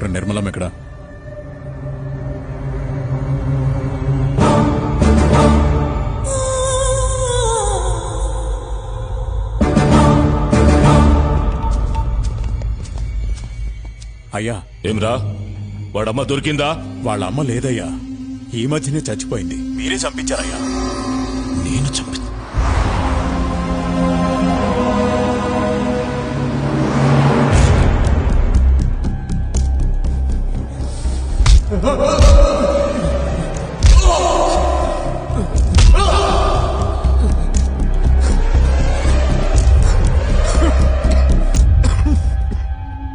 Doctor నిర్మలం ఎక్కడ? అయ్యా. ఏమ్రా, వాడమ్మ దొరికిందా? వాళ్ళ అమ్మ లేదయ్యా, ఈ మధ్యనే చచ్చిపోయింది. మీరే చంపించారయ్యా. నేను చంపి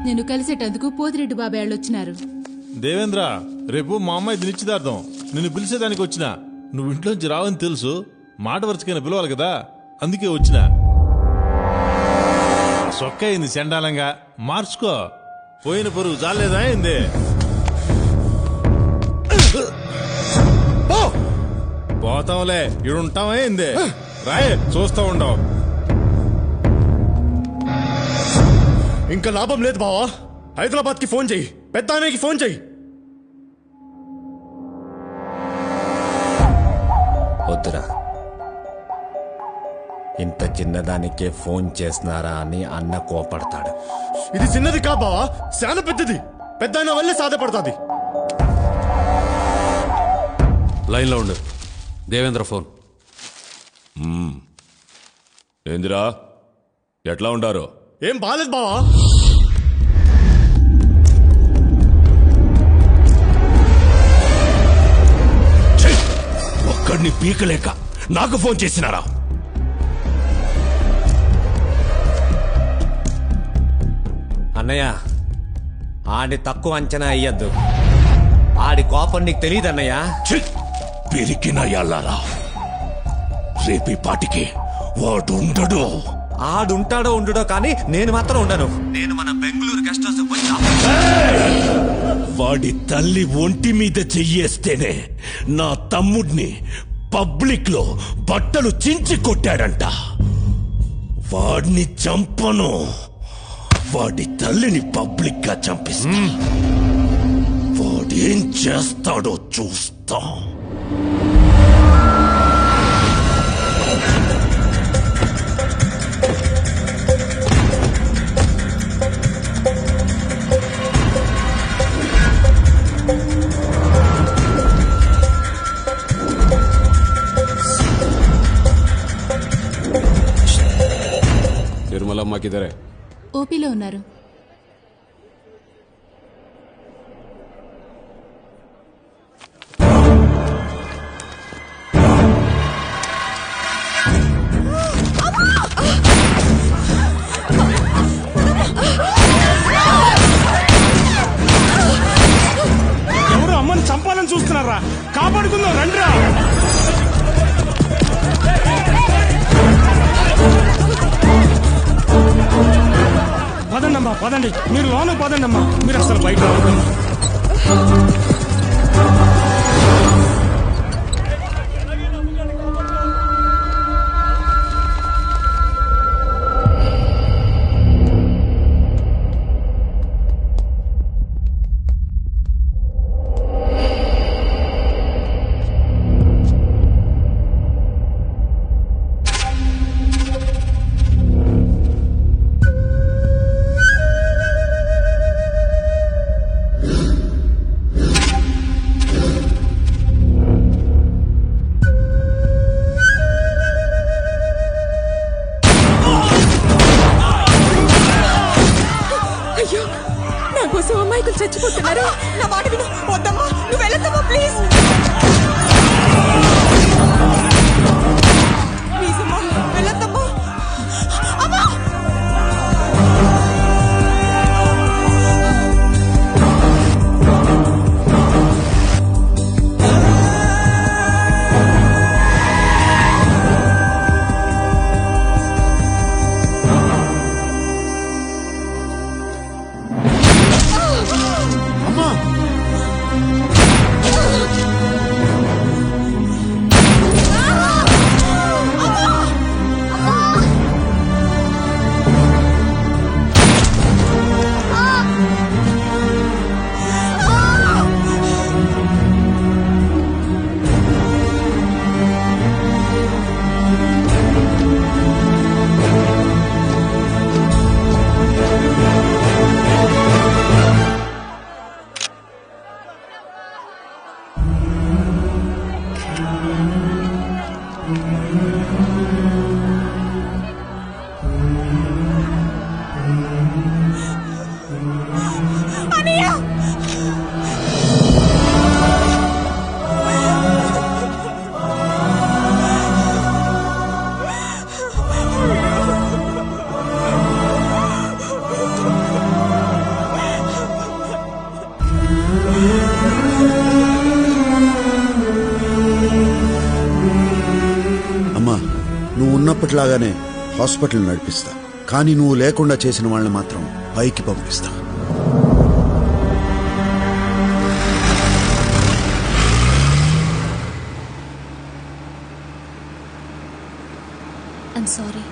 నేను కలిసేటందుకు పోతిరెడ్డి బాబాయ్ వాళ్ళు వచ్చినారు. దేవేంద్ర, రేపు మా అమ్మాయి నిశ్చితార్థం. నిన్ను పిలిచేదానికి వచ్చినా. నువ్వు ఇంట్లోంచి రావని తెలుసు, మాట వరుసకైనా పిలవాలి కదా, అందుకే వచ్చినా. సొక్క అయింది చండాలంగా, మార్చుకో. పోయిన పరువు జాలేదా అయింది. పోతాంలే, ఇడుంటాం అయింది. రాయ్, చూస్తా ఉండవు. ఇంకా లాభం లేదు బావా. హైదరాబాద్ కి ఫోన్ చెయ్యి, పెద్దానికి ఫోన్ చెయ్యి. వద్దురా, ఇంత చిన్నదానికే ఫోన్ చేస్తున్నారా అని అన్న కోపడతాడు. ఇది చిన్నది కా బావా, చాలా పెద్దది. పెద్దాయన వల్లే సాధ్యపడుతుంది. లైన్లో ఉండు. దేవేంద్ర ఫోన్. ఏందిరా, ఎట్లా ఉండారు? ఏం బాలేదు బావా. ఒక్కడిని పీకలేక నాకు ఫోన్ చేసినారా? అన్నయ్య, ఆడి తక్కువ అంచనా అయ్యద్దు. ఆడి కోపం నీకు తెలియదు అన్నయ్య. పెరిగిన ఎల్లారా, రేపీ పాటికి వాడు ఉండడు. ఆడుంటాడో ఉండడో కానీ నేను మాత్రం ఉండను. నేను మన బెంగళూరు గెస్ట్ హౌస్ వచ్చా. వాడి తల్లి ఒంటి మీద చెయ్యేస్తేనే నా తమ్ముడిని పబ్లిక్ లో బట్టలు చించి కొట్టాడంట. వాడిని చంపను, వాడి తల్లిని పబ్లిక్ గా చంపిస్తా. వాడేం చేస్తాడో చూస్తా. నిర్మలమ్మ కిదరే? ఓపీలో ఉన్నారు. ఎవరు అమ్మని చంపాలని చూస్తున్నారా? కాపాడుకుందాం రండిరా. పదండమ్మా, పదండి. మీరు లోన పదండమ్మా, మీరు అసలు బయట రావద్దు. అమ్మా, నువ్వు ఉన్నప్పటిలాగానే హాస్పిటల్ నడిపిస్తా, కానీ నువ్వు లేకుండా చేసిన వాళ్ళని మాత్రం పైకి పంపిస్తా. సారీ.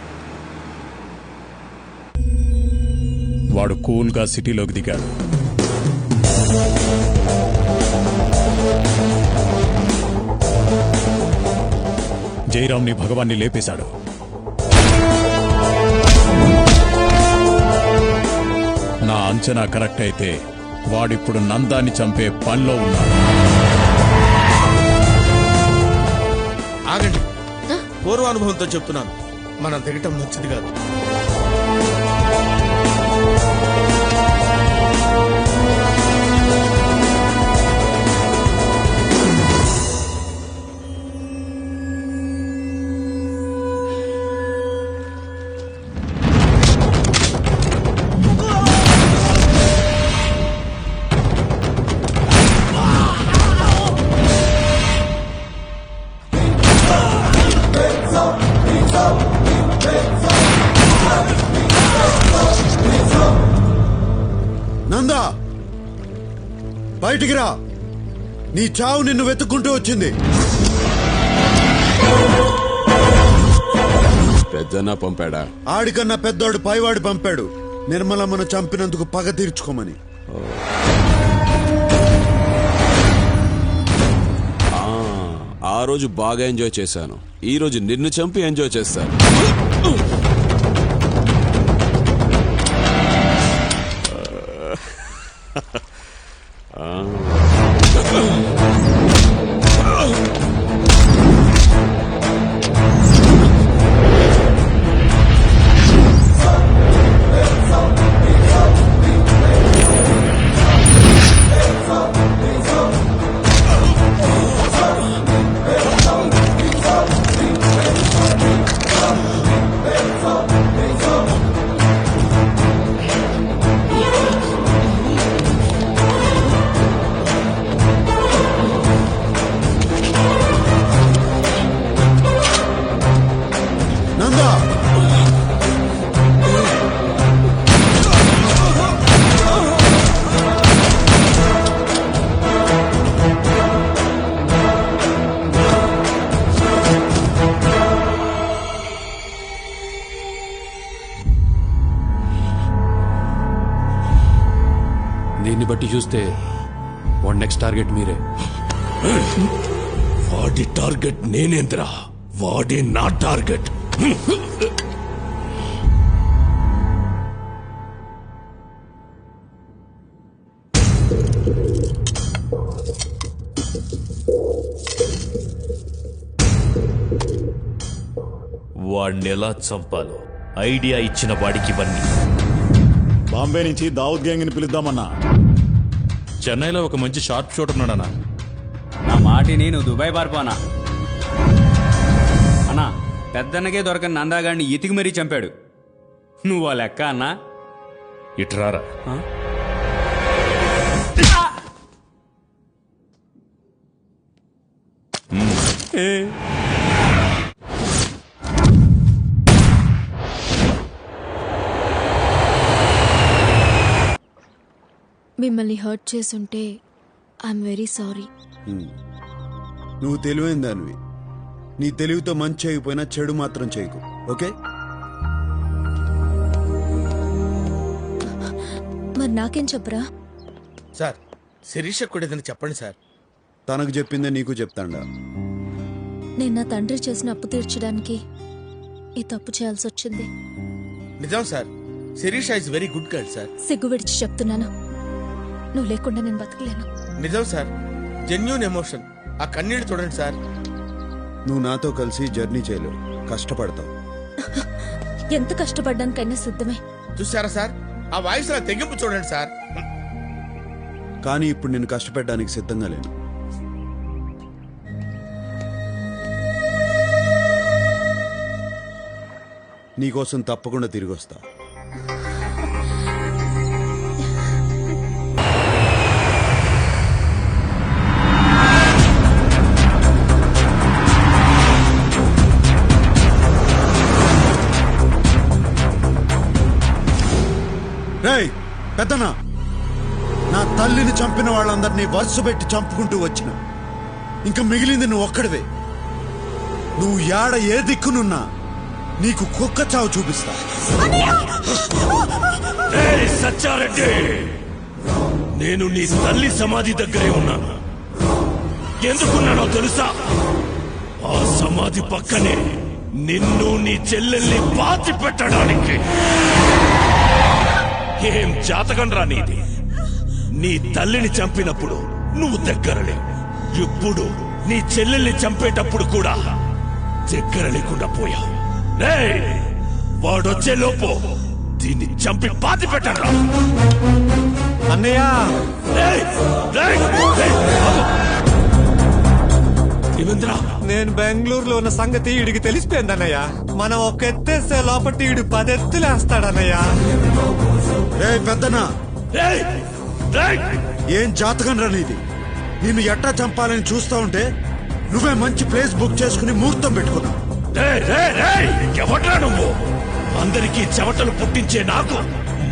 వాడు కూల్గా సిటీలోకి దిగాడు. జయరాంని భగవాన్ని లేపేశాడు. నా అంచనా కరెక్ట్ అయితే వాడిప్పుడు నందాన్ని చంపే పనిలో ఉన్నాడు. ఆగండి, పూర్వానుభవంతో చెప్తున్నాను, మనం దిగటం మంచిది కాదు. నందా, బయటికి రా. నీ చావు నిన్ను వెతుక్కుంటూ వచ్చింది. పెద్దన్న పంపాడా? ఆడికన్నా పెద్దోడు పైవాడు పంపాడు, నిర్మలమ్మను చంపినందుకు పగ తీర్చుకోమని. ఆ రోజు బాగా ఎంజాయ్ చేశాను, ఈ రోజు నిన్ను చంపి ఎంజాయ్ చేస్తాను. నందా, దీన్ని బట్టి చూస్తే వాడి నెక్స్ట్ టార్గెట్ మీరే. వాడి టార్గెట్ నేనేంద్రా, వాడే నా టార్గెట్. వాడిని ఎలా చంపాలో ఐడియా ఇచ్చిన వాడికి ఇవన్నీ. బాంబే నుంచి దావుద్ గ్యాంగ్ ని పిలుద్దామన్నా. చెన్నైలో ఒక మంచి షార్ప్ షూట్ ఉన్నాడన్నా. నా మాటిని నువ్వు దుబాయ్ పారిపోనా అన్నా. పెద్దన్నకే దొరకని నందాగాడిని ఇతికి మరీ చంపాడు. నువ్వు ఆ లెక్క అన్నా. ఇట్రారా. మిమ్మల్ని హర్ట్ చేసుంటే ఐఎమ్ వెరీ సారీ. నువ్వు తెలివైన దానివి. నీ తెలివితో మంచి చేయకపోయినా చెడు మాత్రం చేయకు, ఓకే? మరి నాకేం చెప్పరా? సార్, శిరీష కూడా ఏదైనా చెప్పండి సార్. తనకు చెప్పిందే నీకు చెప్తాండా. నేను నా తండ్రి చేసిన అప్పు తీర్చడానికి ఈ తప్పు చేయాల్సి వచ్చింది. నిజం sir, Sirisha is very good girl sir. సిగ్గు విడిచి చెప్తున్నాను, నువ్వు లేకుండా నేను బతకలేను. నిజం సార్, జెన్యూన్ ఎమోషన్. ఆ కన్నీళ్ళు చూడండి సార్. నువ్వు నాతో కలిసి జర్నీ చేయలేవు, కష్టపడతావు. ఎంత కష్టపడ్డానికైనా సిద్ధమే. చూసారా సార్, ఆ వాయిస్ లా తెగింపు చూడండి సార్. కానీ ఇప్పుడు నేను కష్టపెట్టడానికి సిద్ధంగా లేను. నీకోసం తప్పకుండా తిరిగి వస్తా. రేయ్ పెద్దనా, నా తల్లిని చంపిన వాళ్ళందరినీ వరుస పెట్టి చంపుకుంటూ వచ్చిన. ఇంకా మిగిలింది నువ్వు ఒక్కడివే. నువ్వు ఏడ ఏ దిక్కునున్నా నీకు కుక్క చావు చూపిస్తా. సచ్చారెడ్డి, నేను నీ తల్లి సమాధి దగ్గరే ఉన్నాను. ఎందుకున్నానో తెలుసా? ఆ సమాధి పక్కనే నిన్ను నీ చెల్లెల్ని పాతి పెట్టడానికి. ఏం జాతకం రా నీది? నీ తల్లిని చంపినప్పుడు నువ్వు దగ్గరలే, ఇప్పుడు నీ చెల్లెల్ని చంపేటప్పుడు కూడా దగ్గర లేకుండా పోయావు. వాడొచ్చే లోపు దీన్ని చంపి పాతి పెట్టరా. అన్నయ్య, నేను బెంగళూరులో ఉన్న సంగతి ఈడికి తెలిసిపోయింది అన్నయ్య. మనం ఒక ఎత్తేస్తే లోపల ఈడు 10 ఎత్తులేస్తాడన్నయ్య. రే పెద్దనా, ఏం జాతకం రా నీది? నిన్ను ఎట్టా చంపాలని చూస్తా ఉంటే నువ్వే మంచి ప్లేస్ బుక్ చేసుకుని ముహూర్తం పెట్టుకున్నావు. ఎవట్రా నువ్వు? అందరికీ చెమటలు పుట్టించే నాకు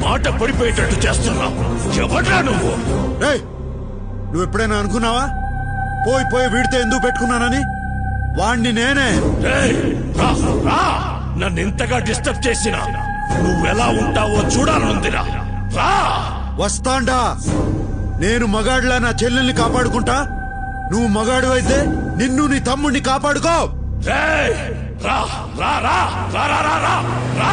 మాట పడిపోయేటట్టు చేస్తున్నావు. ఎవట్రా నువ్వు? నువ్వు ఎప్పుడైనా అనుకున్నావా పోయి పోయి వీడితే ఎందుకు పెట్టుకున్నానని? వాణ్ణి నేనే. నన్ను ఇంతగా డిస్టర్బ్ చేసినా నువ్వెలా ఉంటావో చూడాలనుందిరా. వస్తాండా. నేను మగాడిలా నా చెల్లెల్ని కాపాడుకుంటా, నువ్వు మగాడు అయితే నిన్ను నీ తమ్ముడిని కాపాడుకో. రా రా రా రా రా రా రా రా.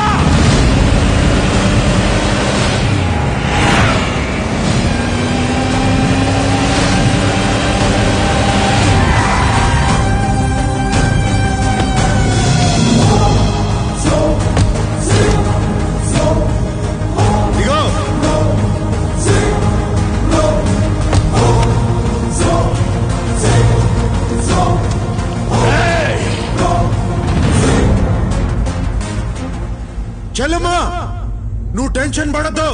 చెల్లమ్మా, నువ్వు టెన్షన్ పడద్దు.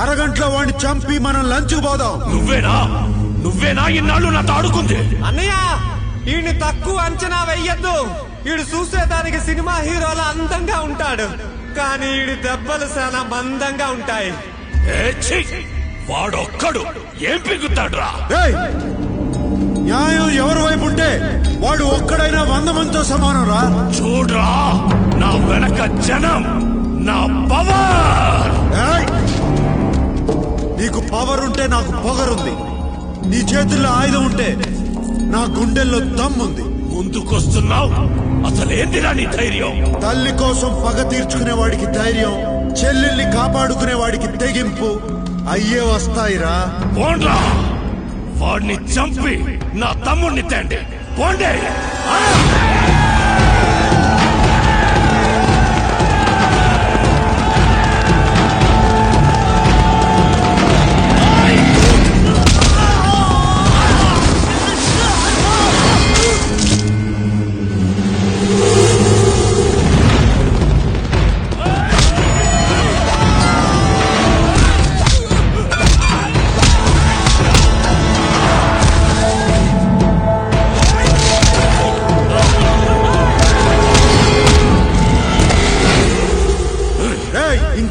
అరగంటలో వాడిని చంపి మనం లంచ్ పోదాం. నువ్వేనా ఇన్నాళ్ళు నాతో ఆడుకుంది? అన్నయ్య, ఈయన్ని తక్కువ అంచనా వెయ్యొద్దు. ఈడు చూసేదానికి సినిమా హీరోలా అందంగా ఉంటాడు, కానీ ఈడి దెబ్బలు చాలా మందంగా ఉంటాయి. వాడొక్కడు ఏం పిగుతాడ్రా? న్యాయం ఎవరి వైపు ఉంటే వాడు ఒక్కడైనా 100 మందితో సమానం రా. చూడ్రా, నా వెనక జనం, నా పవర్. నీకు పవర్ ఉంటే నాకు పొగరుంది. నీ చేతుల్లో ఆయుధం ఉంటే నా గుండెల్లో దమ్ముంది. ముందుకొస్తున్నావు, అసలేందిరా నీ ధైర్యం? తల్లి కోసం పగ తీర్చుకునే వాడికి ధైర్యం, చెల్లెల్ని కాపాడుకునే వాడికి తెగింపు అయ్యే వస్తాయిరా. పోండ్రా, వాడిని చంపి నా తమ్ముడిని తేండి. పోండి.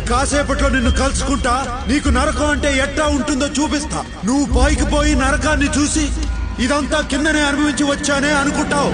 కాసేపట్లో నిన్ను కలుసుకుంటా. నీకు నరకం అంటే ఎట్టా ఉంటుందో చూపిస్తా. నువ్వు పైకి పోయి నరకాన్ని చూసి ఇదంతా కిందనే అనుభవించి వచ్చానే అనుకుంటావు.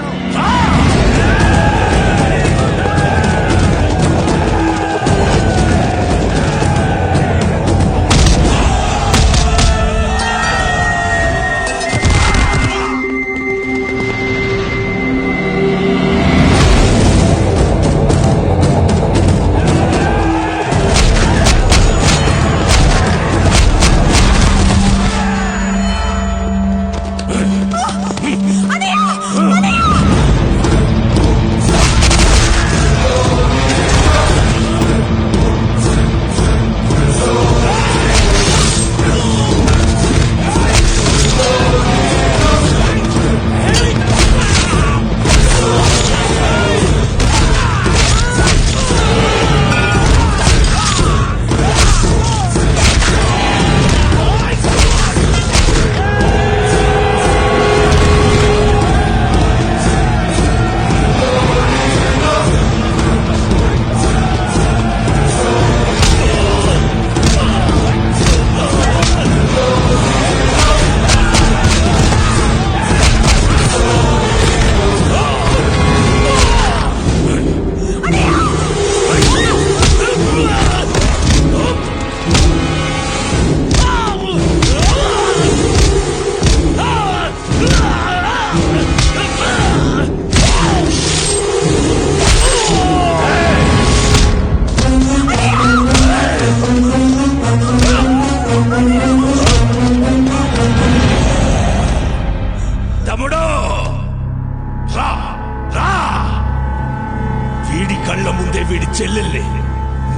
వీడి చెల్లెల్ని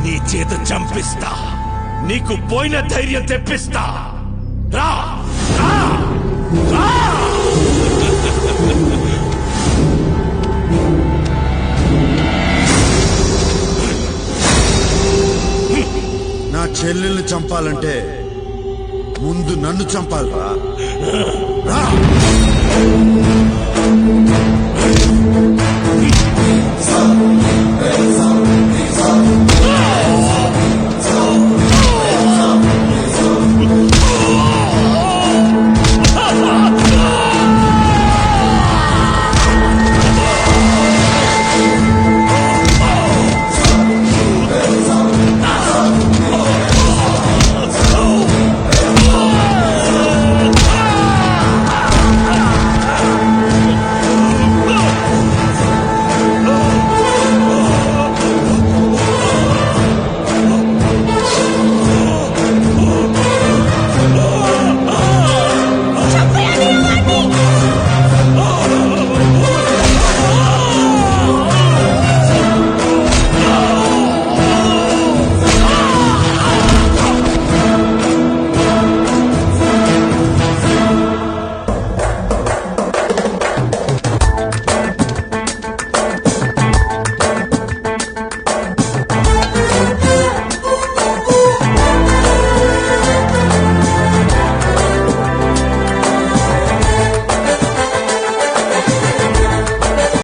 నీ చేత చంపిస్తా నీకు పోయిన ధైర్యం తెప్పిస్తా రా రా రా నా చెల్లెల్ని చంపాలంటే ముందు నన్ను చంపాలి రా